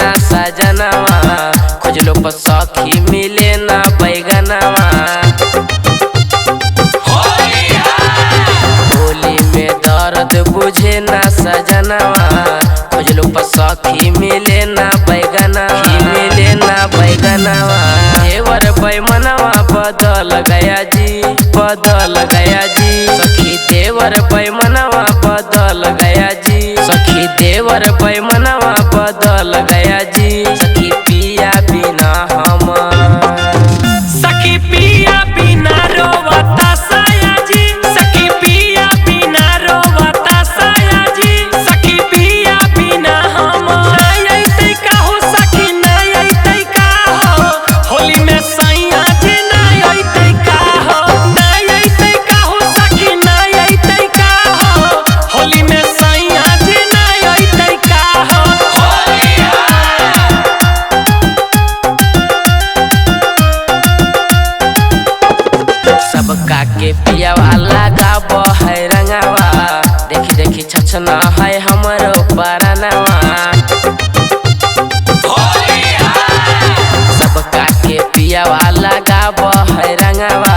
ना सजनवा, खोजलो पर सखी मिले ना बैगनवा। होली में दर्द बुझे ना सजनवा, खोजलो पर सखी मिले ना बैगनवा, मिले ना बैगनवा। देवर बैमनवा बदल गया जी, बदल गया जी। सखी देवर बैमनवा बदल गया जी, सखी देवर बैमनवा बदल गया जी। सखी पिया बिना हम, सखी पिया बिना रोवता साया जी, सखी पिया बिना रोवता साया जी। सखी पिया बिना हम अइतै का हो, सखी नहीं अइतै का हो। होली में सैया जी नहीं अइतै का हो, नहीं अइतै का हो, सखी नहीं अइतै का हो। होली में सैया जी नहीं अइतै का हो। सबका के पिया वाला गाब है रंगवा, देखी देखी छछना है हमरो परनवा। सबका के पिया वाला गाब है रंगवा,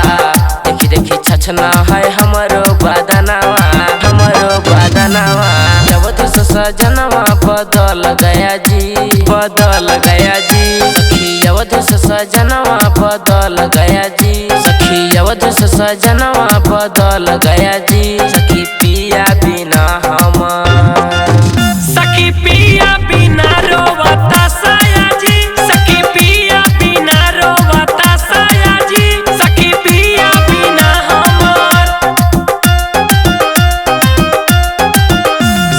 देखी देखी छछना है हमरो बदनवा, हमरो बदनवा। अवध से सजनवा बदल गया जी, बदल गया जी। सखी अवध से सजनवा बदल गया जी, सखी अवध से सजनवा बदल गया जी। सखी पिया बिना हम, सखी पिया बिना रोवता साया जी, सखी पिया बिना रोवता साया जी। सखी पिया बिना हमर,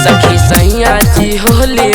सखी सैया जी होली